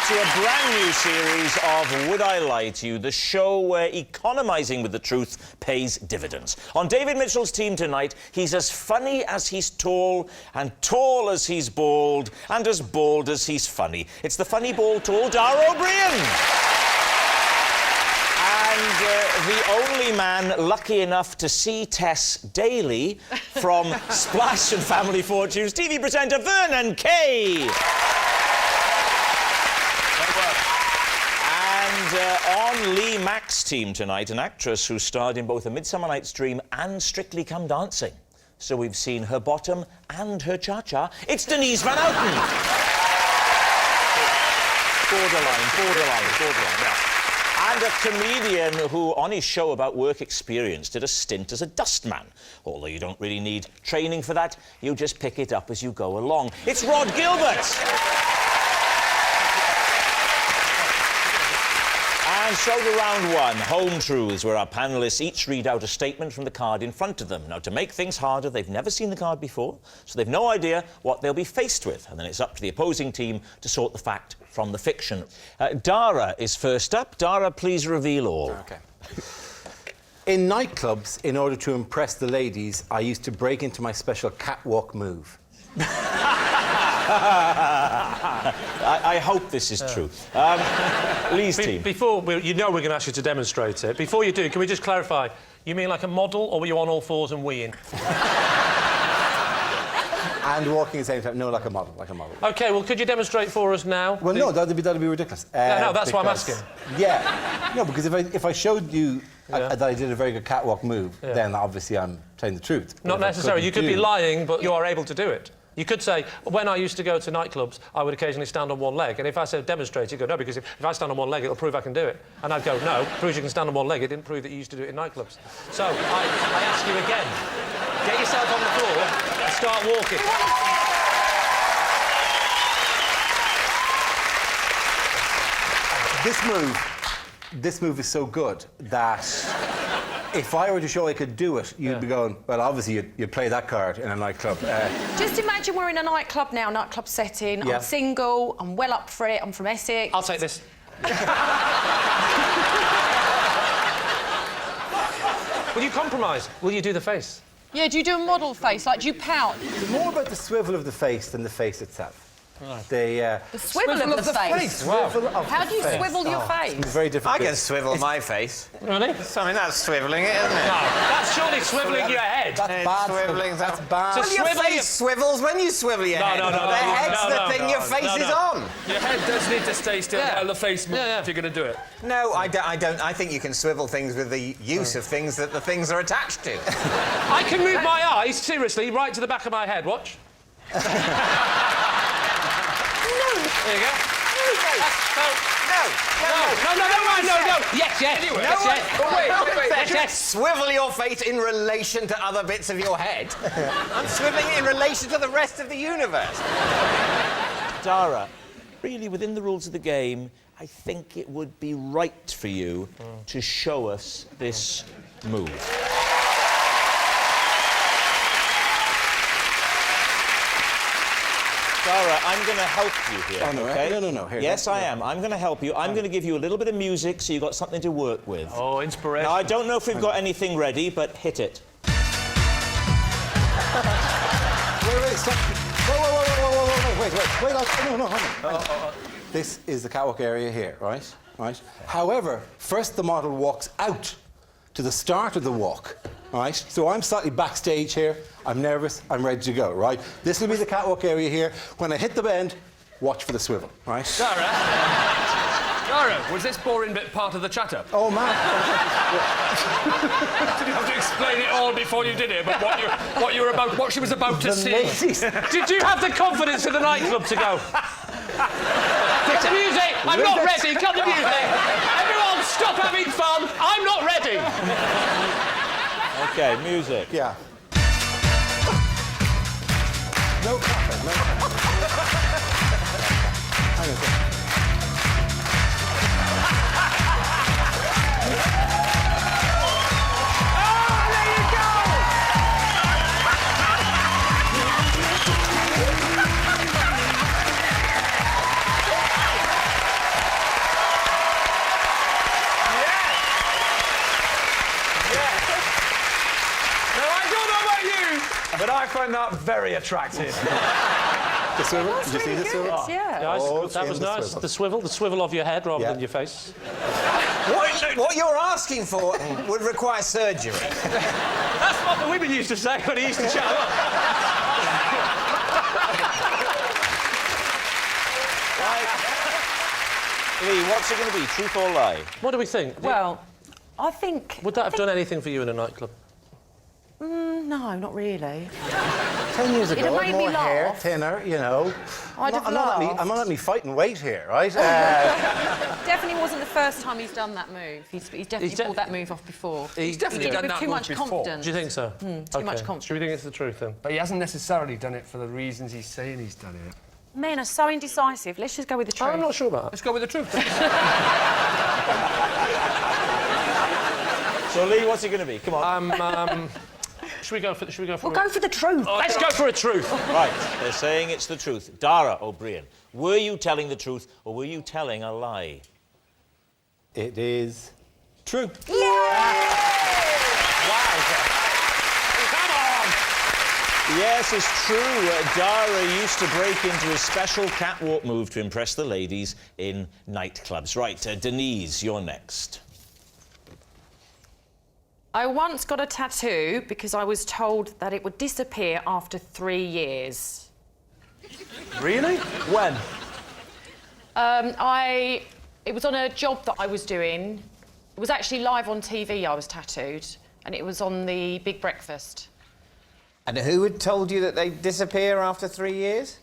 to a brand new series of Would I Lie to You, the show where economising with the truth pays dividends. On David Mitchell's team tonight, he's as funny as he's tall, and tall as he's bald, and as bald as he's funny. It's the funny bald tall Dara Briain. And the only man lucky enough to see Tess daily from Splash and Family Fortunes, TV presenter Vernon Kay. And on Lee Mack's team tonight, an actress who starred in both A Midsummer Night's Dream and Strictly Come Dancing. So we've seen her bottom and her cha-cha. It's Denise Van Outen. Borderline, yeah. And a comedian who, on his show about work experience, did a stint as a dustman. Although you don't really need training for that, you just pick it up as you go along. It's Rhod Gilbert! And so to round one, Home Truths, where our panellists each read out a statement from the card in front of them. Now, to make things harder, they've never seen the card before, so they've no idea what they'll be faced with. And then it's up to the opposing team to sort the fact from the fiction. Dara is first up. Dara, please reveal all. OK. In nightclubs, in order to impress the ladies, I used to break into my special catwalk move. I hope this is true. Lee's team. Before, you know we're going to ask you to demonstrate it. Before you do, can we just clarify? You mean like a model, or were you on all fours and weeing? And walking at the same time. No, like a model, OK, well, could you demonstrate for us now? Well, no, that'd be ridiculous. No, that's why I'm asking. Yeah. No, because if I showed you that I did a very good catwalk move, then obviously I'm telling the truth. Not necessarily. You could be lying, but you are able to do it. You could say, when I used to go to nightclubs, I would occasionally stand on one leg. And if I said demonstrate, you'd go, no, because if I stand on one leg, it'll prove I can do it. And I'd go, no, proves you can stand on one leg. It didn't prove that you used to do it in nightclubs. So I ask you again, get yourself on the floor and start walking. This move is so good that if I were to show I could do it, you'd be going, well, obviously you'd play that card in a nightclub. Just imagine we're in a nightclub now, nightclub setting. I'm single, I'm well up for it, I'm from Essex. I'll take this. Will you compromise? Will you do the face? Yeah, do you do a model face? Like, do you pout? It's more about the swivel of the face than the face itself. Right. The swivel of the face? Wow. How do you swivel your face? It's very difficult. I can swivel my face. Really? I mean, that's swivelling it, isn't it? No, that's surely swivelling your head. That's bad. Swivelling, that's bad. So Well, your face swivels when you swivel your head. No. The head's the thing your face is on. Your head does need to stay still while the face moves if you're going to do it. No, I don't. I think you can swivel things with the use of things that the things are attached to. I can move my eyes, seriously, right to the back of my head. Watch. There you go. No. Yes. Yes. Swivel your face in relation to other bits of your head. I'm swiveling it in relation to the rest of the universe. Dara, really, within the rules of the game, I think it would be right for you to show us this move. Dara, I'm going to help you here, OK? No. Here, yes, I am. I'm going to help you. I'm going to give you a little bit of music so you've got something to work with. Oh, inspiration. Now, I don't know if we've got anything ready, but hit it. Wait, stop. Wait, no, hold on. This is the catwalk area here, right? However, first the model walks out to the start of the walk, right? So I'm slightly backstage here. I'm nervous. I'm ready to go, right? This will be the catwalk area here. When I hit the bend, watch for the swivel, right? Dara, was this boring bit part of the chatter? Oh, man. Did you have to explain it all before you did it, but what she was about to see? Did you have the confidence in the nightclub to go? Cut the music! I'm not ready! Cut the music! Everyone, stop having fun! I'm not ready! OK, music. Yeah. No clapping, no clapping. Hang on a second. But I find that very attractive. The swivel? Did you see the swivel? Yeah. Nice. That in was the nice. swivel. The swivel of your head rather Yeah. than your face. What you're asking for would require surgery. That's what the women used to say when he used to chat up. Lee, what's it going to be, truth or lie? What do we think? Well, I think... Would that have done anything for you in a nightclub? No, not really. 10 years ago, It'd have I had made me more hair, laugh. thinner, you know. I'd have I'm not laughed. at me fighting weight here, right? Definitely wasn't the first time he's done that move. He's definitely pulled that move off before. He's definitely done With that too move much before. confidence. Do you think so? Too much confidence. Should we think it's the truth then? But he hasn't necessarily done it for the reasons he's saying he's done it. Men are so indecisive. Let's just go with the truth. I'm not sure about that. Let's go with the truth. So, Lee, what's it going to be? Come on. Should we go for We'll go for the truth. Let's go for a truth. Right, they're saying it's the truth. Dara or Briain, were you telling the truth or were you telling a lie? It is true. Yes, it's true. Dara used to break into a special catwalk move to impress the ladies in nightclubs. Right, Denise, you're next. I once got a tattoo because I was told that it would disappear after 3 years. Really? When? It was on a job that I was doing. It was actually live on TV I was tattooed, and it was on the Big Breakfast. And who had told you that they'd disappear after 3 years?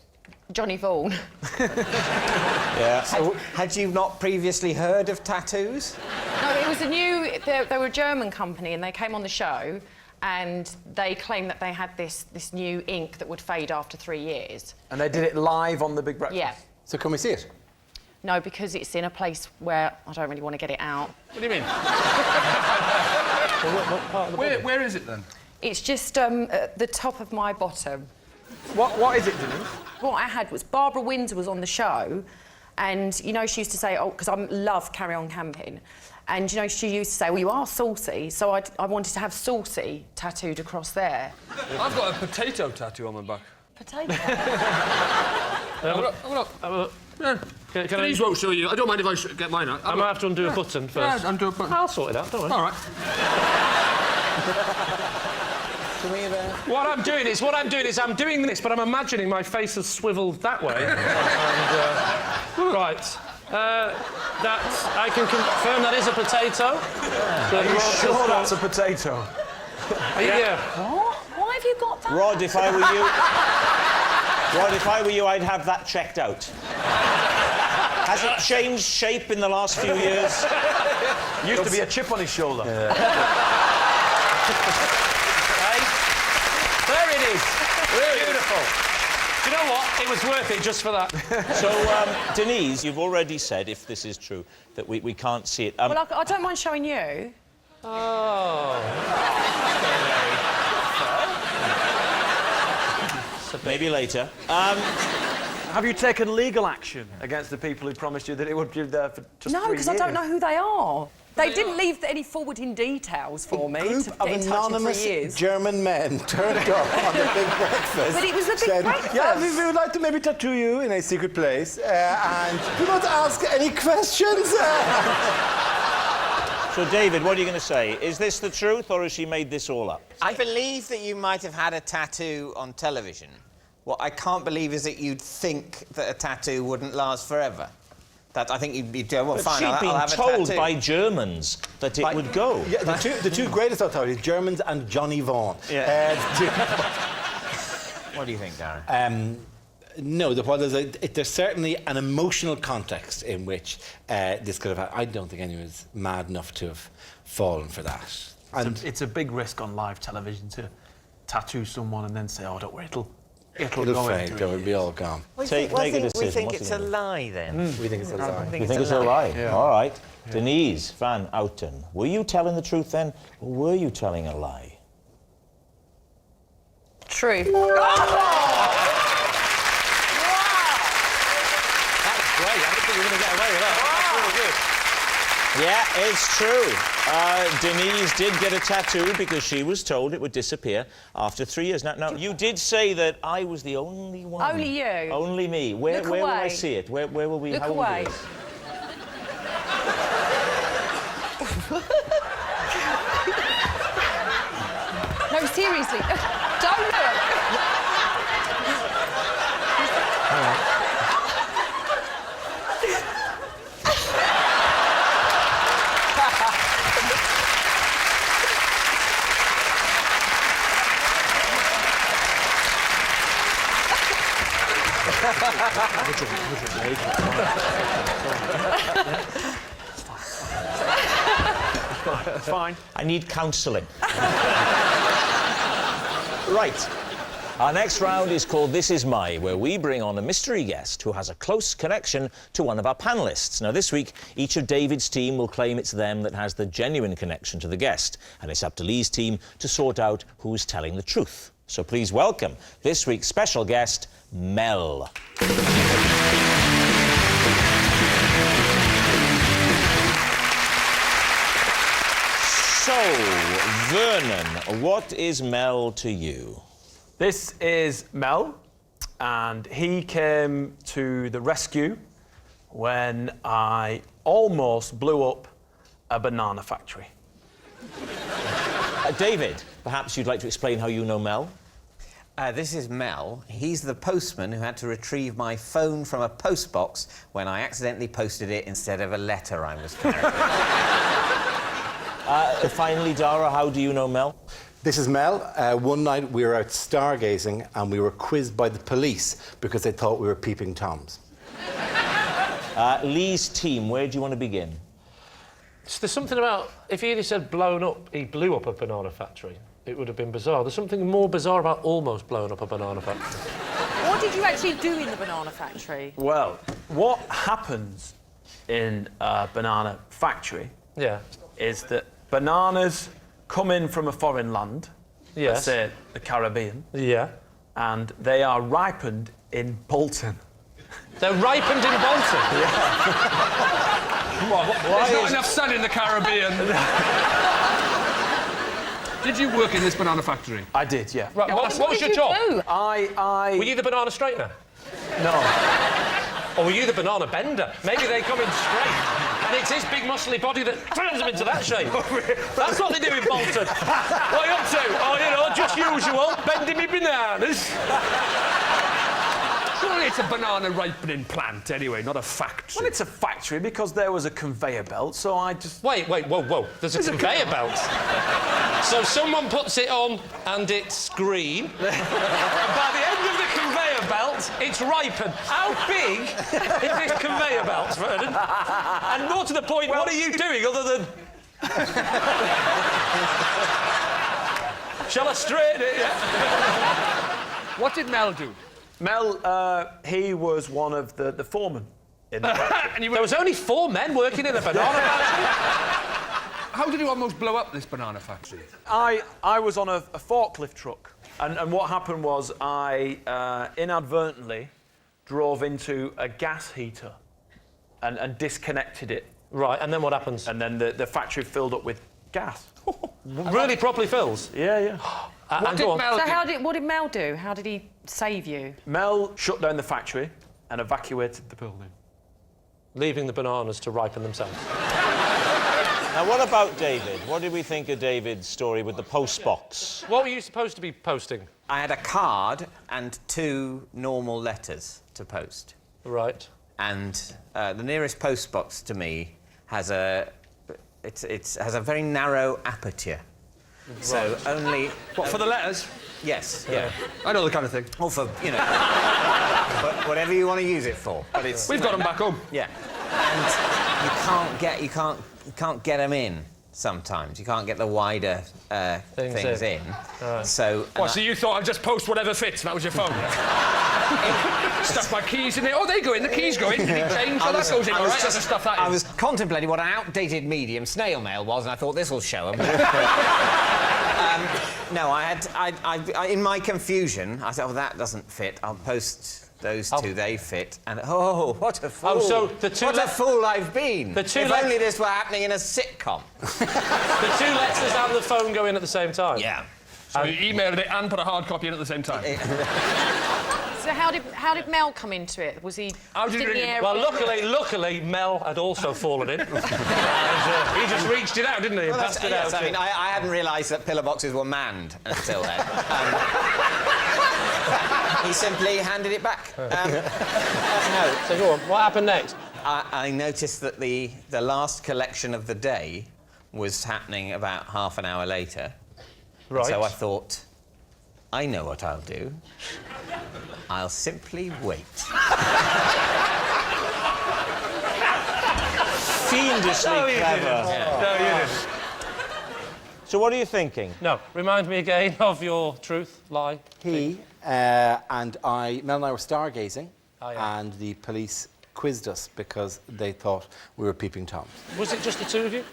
Johnny Vaughan. Yeah. Had you not previously heard of tattoos? No, it was a new... They were a German company, and they came on the show, and they claimed that they had this new ink that would fade after 3 years. And they did it live on the Big Breakfast? Yeah. So can we see it? No, because it's in a place where I don't really want to get it out. What do you mean? Where is it then? It's just at the top of my bottom. What is it, Denise? What I had was Barbara Windsor was on the show, and, you know, she used to say, oh, because I love Carry On Camping, and, you know, she used to say, well, you are saucy, so I wanted to have saucy tattooed across there. I've got a potato tattoo on my back. Potato. Have a look. Yeah. Denise won't show you. I don't mind if I get mine out. I might have to undo a button first. Yeah, undo a button. I'll sort it out, don't worry. All right. Can we have a... What I'm doing is I'm doing this, but I'm imagining my face has swiveled that way. Right. That I can confirm that is a potato. Are you sure that's a potato? Yeah. What? Why have you got that? Rhod, if I were you... Rhod, if I were you, I'd have that checked out. Has it changed shape in the last few years? Used to be a chip on his shoulder. Right. There it is. Beautiful. Do you know what? It was worth it just for that. So, Denise, you've already said, if this is true, that we can't see it. Well, I don't mind showing you. Oh. Maybe later. Have you taken legal action against the people who promised you that it would be there for just 3 No, years? because I don't know who they are. They didn't leave any forwarding details for me Group to of get in touch in 3 anonymous years. German men turned up on the Big Breakfast. But it was the Big said, Breakfast. Yeah, we would like to maybe tattoo you in a secret place, and do not ask any questions. So, David, what are you going to say? Is this the truth, or has she made this all up? I believe that you might have had a tattoo on television. What I can't believe is that you'd think that a tattoo wouldn't last forever. That I think you'd go, well, But fine, she'd I'll been have a told tattoo. by Germans that it would go. Yeah, the two greatest authorities, Germans and Johnny Vaughan. Yeah. What do you think, Dara? No, there's certainly an emotional context in which this could have happened. I don't think anyone's mad enough to have fallen for that. And It's a big risk on live television to tattoo someone and then say, oh, don't worry, it'll go fade, into it'll be all gone. Make a decision. We think What's it's it a gonna be? lie, then. We think it's a lie. You think it's a lie? Yeah. All right. Yeah. Denise van Outen, were you telling the truth then, or were you telling a lie? True. That's great. I don't think you're going to get away with that. That's really good. Yeah, it's true. Denise did get a tattoo because she was told it would disappear after 3 years. Now, you did say that I was the only one. Only you. Only me. Where will I see it? Where will we... Look how will we away. do this? No, seriously. Don't look. It's fine. I need counselling. Right. Our next round is called This Is My, where we bring on a mystery guest who has a close connection to one of our panellists. Now, this week, each of David's team will claim it's them that has the genuine connection to the guest, and it's up to Lee's team to sort out who's telling the truth. So please welcome this week's special guest, Mel. So, Vernon, what is Mel to you? This is Mel, and he came to the rescue when I almost blew up a banana factory. David, perhaps you'd like to explain how you know Mel? This is Mel. He's the postman who had to retrieve my phone from a postbox when I accidentally posted it instead of a letter I was carrying. Finally, Dara, how do you know Mel? This is Mel. One night we were out stargazing and we were quizzed by the police because they thought we were peeping Toms. Lee's team, where do you want to begin? There's something about, if he had said blown up, he blew up a banana factory, it would have been bizarre. There's something more bizarre about almost blowing up a banana factory. What did you actually do in the banana factory? Well, what happens in a banana factory is that bananas come in from a foreign land, let's say the Caribbean, and they are ripened in Bolton. They're ripened in Bolton? There's not enough sun in the Caribbean. Did you work in this banana factory? I did, yeah. Right, what was your job? Do? Were you the banana straightener? No. Or were you the banana bender? Maybe they come in straight, and it's his big muscly body that turns them into that shape. That's what they do in Bolton. What are you up to? Oh, you know, just usual, bending me bananas. Surely it's a banana ripening plant, anyway, not a factory. Well, it's a factory because there was a conveyor belt, so I just... Wait, whoa. There's a conveyor belt. So someone puts it on and it's green. And by the end of the conveyor belt, it's ripened. How big is this conveyor belt, Vernon? And more to the point, what are you doing other than... Shall I straighten it? Yeah? What did Mel do? Mel, he was one of the foremen in the factory. There was only 4 men working in a banana factory? How did you almost blow up this banana factory? I was on a forklift truck, and what happened was I inadvertently drove into a gas heater and disconnected it. Right, and then what happens? And then the factory filled up with gas. Really properly fills? Yeah. What did Mel do? So what did Mel do? How did he save you? Mel shut down the factory and evacuated the building. Leaving the bananas to ripen themselves. Now, what about David? What did we think of David's story with the post box? What were you supposed to be posting? I had a card and 2 normal letters to post. Right. And the nearest post box to me has a very narrow aperture. Right. So only... What, for the letters? Yes, yeah. I know the kind of thing. Or for, you know, whatever you want to use it for. But it's... We've got them back home. Yeah. And you can't get them in sometimes. You can't get the wider things in. Right. So... So you thought I'd just post whatever fits, and that was your phone? Stuck my keys in it. Oh, they go in, the keys go in. Did it change? Oh, that goes in, all right? That's the stuff that is. I was contemplating what an outdated medium snail mail was, and I thought, this will show them. No, I in my confusion, I thought, oh, that doesn't fit. I'll post Those two, they fit. And oh, what a fool! Oh, so the two. What a fool I've been! The two. If only this were happening in a sitcom. The 2 letters and the phone go in at the same time. Yeah. So you emailed it and put a hard copy in at the same time. So how did Mel come into it? Was he? How did he bring it? Well, luckily, Mel had also fallen in. And, he just reached it out, didn't he? And Well, passed it yes, out. I mean, I hadn't realised that pillar boxes were manned until then. He simply handed it back. So go on. What happened next? I noticed that the last collection of the day was happening about half an hour later. Right. So I thought, I know what I'll do. I'll simply wait. Fiendishly clever. No, you didn't. So what are you thinking? No. Remind me again of your truth, lie. He Mel and I were stargazing, yeah. and the police quizzed us because they thought we were peeping Toms. Was it just the 2 of you?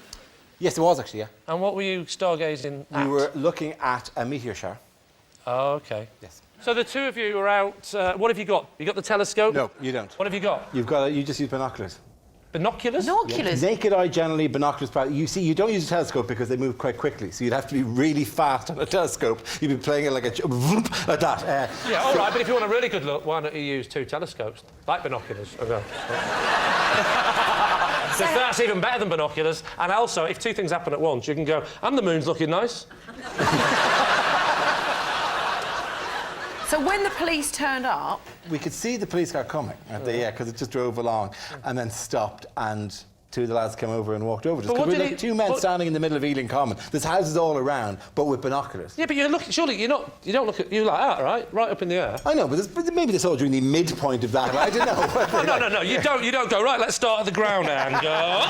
Yes, it was actually, yeah. And what were you stargazing at? We were looking at a meteor shower. Oh, OK. Yes. So the 2 of you were out... what have you got? You got the telescope? No, you don't. What have you got? You just use binoculars. Binoculars? Binoculars. Naked eye generally, binoculars. You see, you don't use a telescope because they move quite quickly, so you'd have to be really fast on a telescope. You'd be playing it like a like that. Yeah, all right, but if you want a really good look, why don't you use 2 telescopes, like binoculars? Okay. So that's even better than binoculars. And also, if 2 things happen at once, you can go, and the moon's looking nice. So when the police turned up... We could see the police car coming, because it just drove along and then stopped, and 2 of the lads came over and walked over to us. But what We did were like 2 men standing in the middle of Ealing Common. There's houses all around, but with binoculars. Yeah, but you're looking... Surely you don't look at you like that, right? Right up in the air. I know, but maybe they saw during the midpoint of that. I don't know. No. You don't go, right, let's start at the ground and go...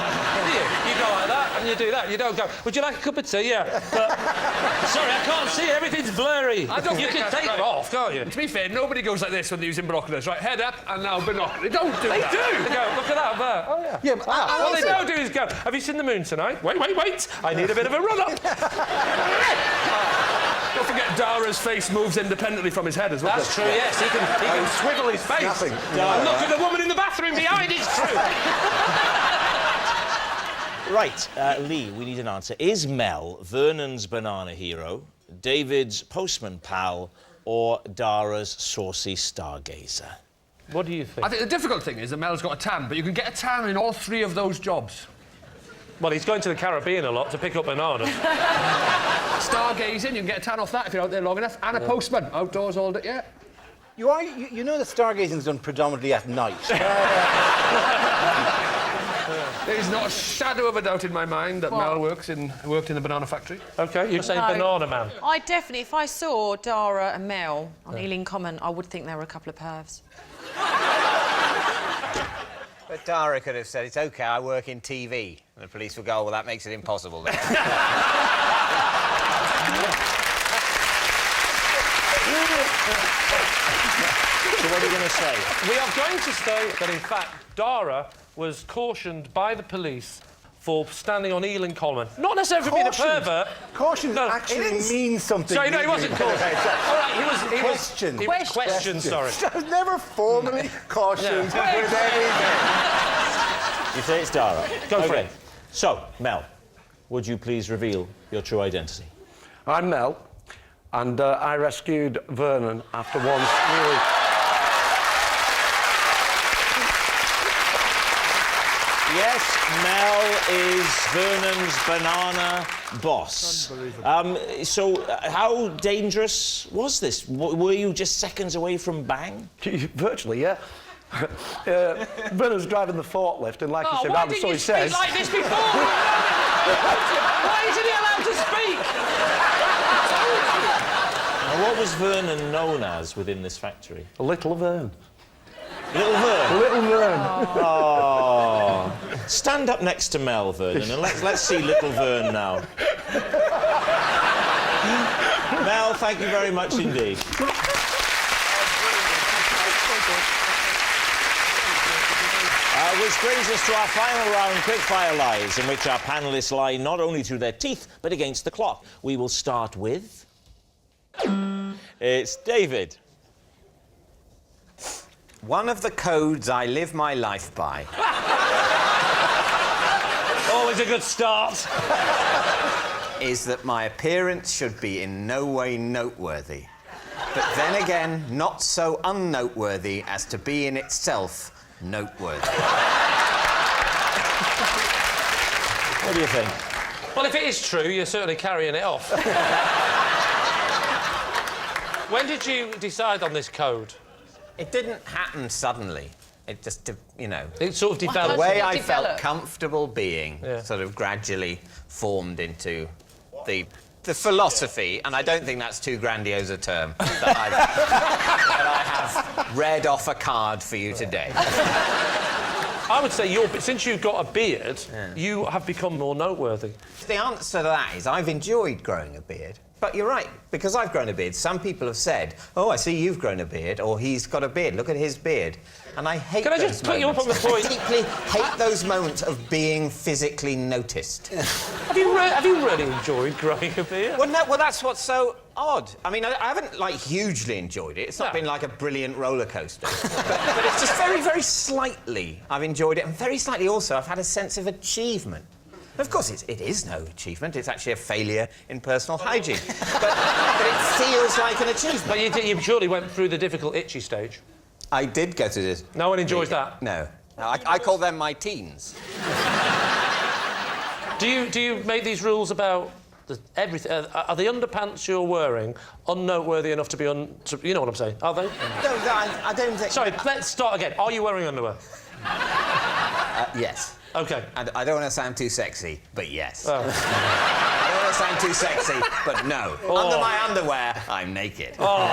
You go like that and you do that. You don't go, would you like a cup of tea? Yeah. But, sorry, I can't see. Everything's blurry. I don't You think can that's take right. them off, can't you? To be fair, nobody goes like this when they're using binoculars. Right, head up and now binoculars. They don't do that. They do. They go, look at that there. Oh, yeah. Yeah, but What they don't do is go, have you seen the moon tonight? Wait. I need a bit of a run-up. Don't forget Dara's face moves independently from his head as well. That's true, yes. He can swivel his face. Nothing. And look at the woman in the bathroom behind, it's true. Right, Lee, we need an answer. Is Mel Vernon's banana hero, David's postman pal, or Dara's saucy stargazer? What do you think? I think the difficult thing is that Mel's got a tan, but you can get a tan in all 3 of those jobs. Well, he's going to the Caribbean a lot to pick up bananas. Stargazing, you can get a tan off that if you're out there long enough, and a postman, outdoors all day, yeah. You know that stargazing is done predominantly at night. There's not a shadow of a doubt in my mind that Mel worked in the banana factory. OK, you're saying banana man. I definitely, if I saw Dara and Mel on Ealing Common, I would think they were a couple of pervs. But Dara could have said, it's OK, I work in TV. And the police would go, well, that makes it impossible then. So what are you going to say? We are going to say that, in fact, Dara was cautioned by the police for standing on Ealing Common. Not necessarily for being a pervert. Caution actually means something. Sorry, no, he wasn't cautioned. All right, he was Questioned. questioned, sorry. I was never formally cautioned with anything. You say it's Dara. Go for it. So, Mel, would you please reveal your true identity? I'm Mel, and I rescued Vernon after one really... Yes, Mel is Vernon's banana boss. So, how dangerous was this? Were you just seconds away from bang? Virtually, yeah. Vernon's driving the forklift, and like he said, why didn't you speak like this before? Why isn't he allowed to speak? Now, what was Vernon known as within this factory? Little Vern. Little Vern? Little Vern. Oh. Stand up next to Mel, Vernon, and let's see Little Vern now. Mel, thank you very much indeed. Which brings us to our final round, Quickfire Lies, in which our panellists lie not only through their teeth, but against the clock. We will start with... It's David. One of the codes I live my life by. Always a good start. Is that my appearance should be in no way noteworthy. But then again, not so unnoteworthy as to be in itself noteworthy. What do you think? Well, if it is true, you're certainly carrying it off. When did you decide on this code? It didn't happen suddenly. It just, you know... It sort of developed. The way I felt comfortable being sort of gradually formed into the philosophy, and I don't think that's too grandiose a term, that I have read off a card for you today. I would say since you've got a beard, you have become more noteworthy. The answer to that is I've enjoyed growing a beard. But you're right, because I've grown a beard, some people have said, oh, I see you've grown a beard, or he's got a beard, look at his beard. And I hate those moments. Can I just put you up on the point? I deeply hate those moments of being physically noticed. Have you really enjoyed growing a beard? Well, no, well, that's what's so odd. I mean, I haven't, like, hugely enjoyed it. It's not been like a brilliant roller coaster. but it's just very, very slightly I've enjoyed it. And very slightly also I've had a sense of achievement. Of course, it is no achievement. It's actually a failure in personal hygiene. but it feels like an achievement. But you surely went through the difficult itchy stage. I did go through this. No one enjoys that? No. I call them my teens. Do you make these rules about everything? Are the underpants you're wearing unnoteworthy enough to be you know what I'm saying? Are they? No, I don't think... Sorry, let's start again. Are you wearing underwear? Yes. OK. And I don't want to sound too sexy, but yes. Oh. I don't want to sound too sexy, but no. Under my underwear, I'm naked. Oh.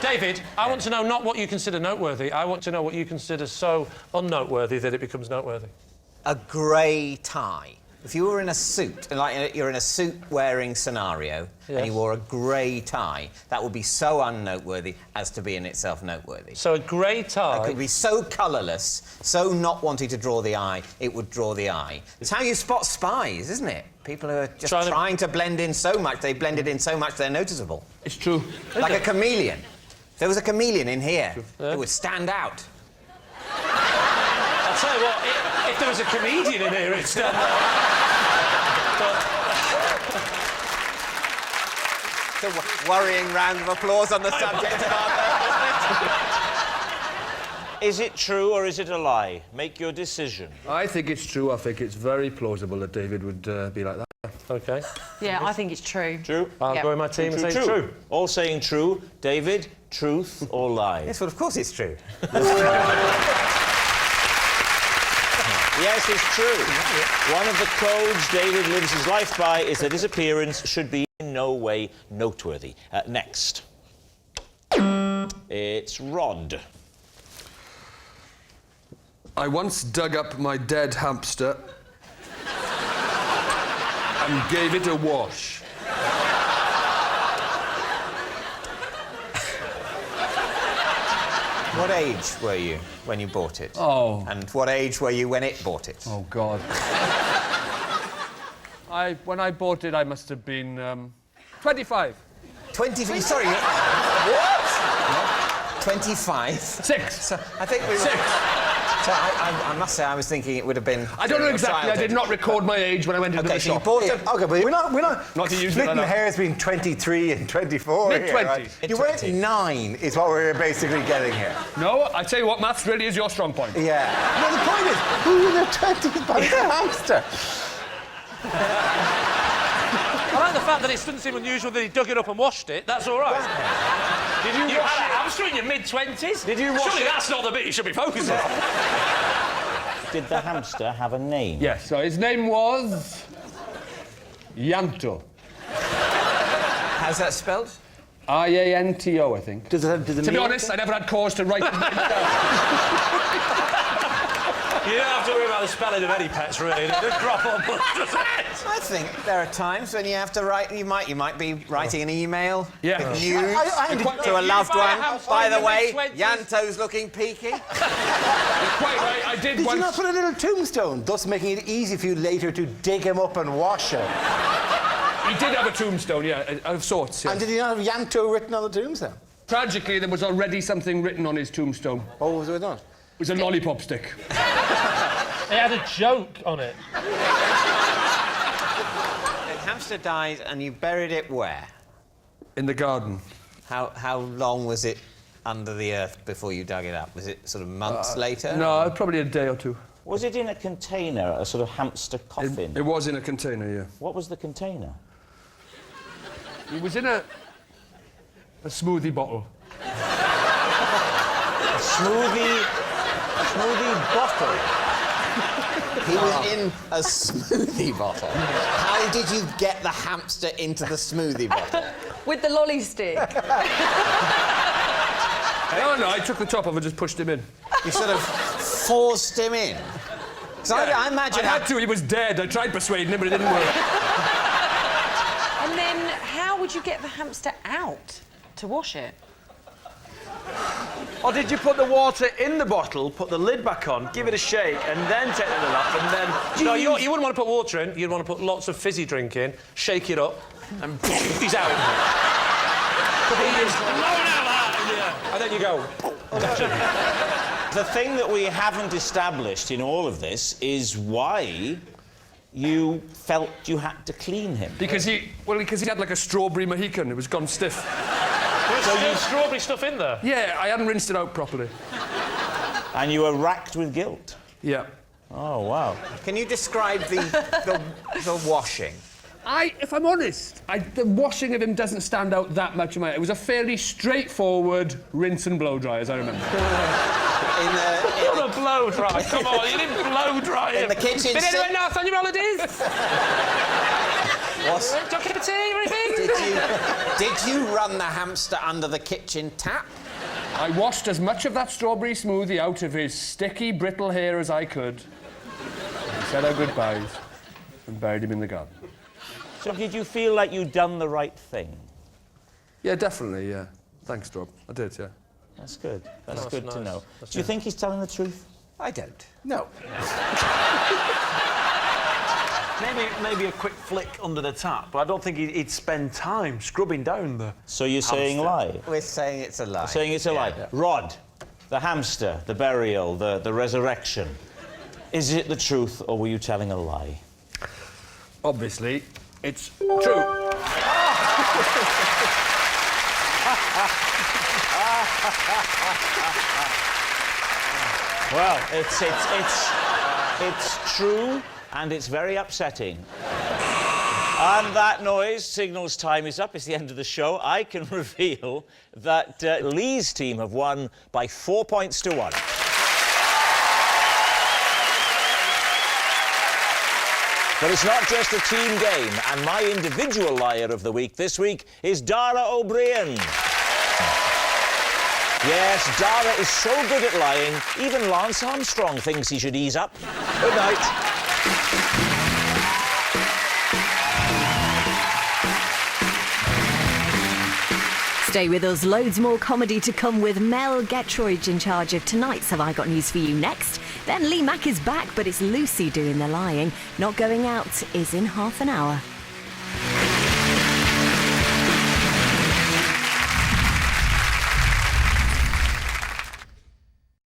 David, I want to know not what you consider noteworthy. I want to know what you consider so unnoteworthy that it becomes noteworthy. A grey tie. If you were in a suit, and like you're in a suit-wearing scenario, and you wore a grey tie, that would be so unnoteworthy as to be in itself noteworthy. So a grey tie... It could be so colourless, so not wanting to draw the eye, it would draw the eye. It's how you spot spies, isn't it? People who are just trying to blend in so much, they blended in so much they're noticeable. It's true. Like a chameleon. If there was a chameleon in here, it would stand out. I'll tell you what, if there was a comedian in here, it'd stand out. It's a worrying round of applause on the subject of our Is it true or is it a lie? Make your decision. I think it's true. I think it's very plausible that David would be like that. OK. Yeah, I think it's true. True? I'll go with my team and say it's true. All saying true. David, truth or lie? Yes, well, of course it's true. Yes, it's true. One of the codes David lives his life by is that his appearance should be in no way noteworthy. Next. It's Rhod. I once dug up my dead hamster and gave it a wash. What age were you when you bought it? Oh. And what age were you when it bought it? Oh, God. When I bought it, I must have been 25. 25? Sorry, what? 25? 6. So, I think we were... 6. So I must say, I was thinking it would have been... I don't know exactly. I did not record my age when I went into the shop. So you bought it... OK, but we're not Not to use splitting hairs between 23 and 24 Mid-20s. here, right? You went 9 is what we're basically getting here. No, I tell you what, maths really is your strong point. Yeah. Well, the point is, who in their 20s buys a hamster? I like the fact that it doesn't seem unusual that he dug it up and washed it. That's all right. Did you wash it? Hamster in your mid-20s? Did you wash Surely it? that's not the bit you should be focusing on. Did the hamster have a name? Yes, so his name was... Yanto. How's that spelled? I-A-N-T-O, I think. Does it have, To be honest, I never had cause to write it down. You don't have to worry about the spelling of any pets, really. They just crop on. I think there are times when you have to write... You might be writing an email. Yeah. News to a loved one. By the way, Yanto's looking peaky. Quite right, I did Did once... you not put a little tombstone, thus making it easy for you later to dig him up and wash him? He did have a tombstone, yeah, of sorts, yes. And did he not have Yanto written on the tombstone? Tragically, there was already something written on his tombstone. What was it on? It was a lollipop stick. It had a joke on it. The hamster died and you buried it where? In the garden. How long was it under the earth before you dug it up? Was it sort of months later? No, probably a day or two. Was it in a container, a sort of hamster coffin? It was in a container, yeah. What was the container? It was in a smoothie bottle. A smoothie bottle. He was in a smoothie bottle. How did you get the hamster into the smoothie bottle? With the lolly stick. No, I took the top off and just pushed him in. You sort of forced him in? Because I imagine... I had to, he was dead. I tried persuading him, but it didn't work. And then how would you get the hamster out to wash it? Or did you put the water in the bottle, put the lid back on, give it a shake, and then take the lid off, and then... No, you wouldn't want to put water in. You'd want to put lots of fizzy drink in, shake it up, and he's out. And then you go... The thing that we haven't established in all of this is why you felt you had to clean him. Because he had like a strawberry Mohican. It was gone stiff. There's still strawberry stuff in there. Yeah, I hadn't rinsed it out properly. And you were racked with guilt. Yeah. Oh, wow. Can you describe the washing? If I'm honest, the washing of him doesn't stand out that much. It was a fairly straightforward rinse and blow dry, as I remember. Not a blow dry. Come on, you didn't blow dry him. In the kitchen. Been anywhere nice on your holidays? Do you want a cup of tea or anything? Did you run the hamster under the kitchen tap? I washed as much of that strawberry smoothie out of his sticky, brittle hair as I could. We said our goodbyes and buried him in the garden. So did you feel like you'd done the right thing? Yeah, definitely, yeah. Thanks, Rob. I did, yeah. That's good. That's Oh, good that's to nice. know. That's Do you good. think he's telling the truth? I don't. No. Maybe a quick flick under the tap, but I don't think he'd spend time scrubbing down the... So you're saying lie? We're saying it's a lie. Saying it's a lie. Yeah. Rhod, the hamster, the burial, the resurrection. Is it the truth, or were you telling a lie? Obviously, it's true. Well, it's true, and it's very upsetting. And that noise signals time is up. It's the end of the show. I can reveal that Lee's team have won by 4 points to 1. But it's not just a team game, and my individual liar of the week this week is Dara O'Brien. Yes, Dara is so good at lying, even Lance Armstrong thinks he should ease up. Good night. Stay with us, loads more comedy to come with Mel Getroid in charge of tonight's Have I Got News For You next. Then Lee Mack is back, but it's Lucy doing the lying. Not Going Out is in half an hour.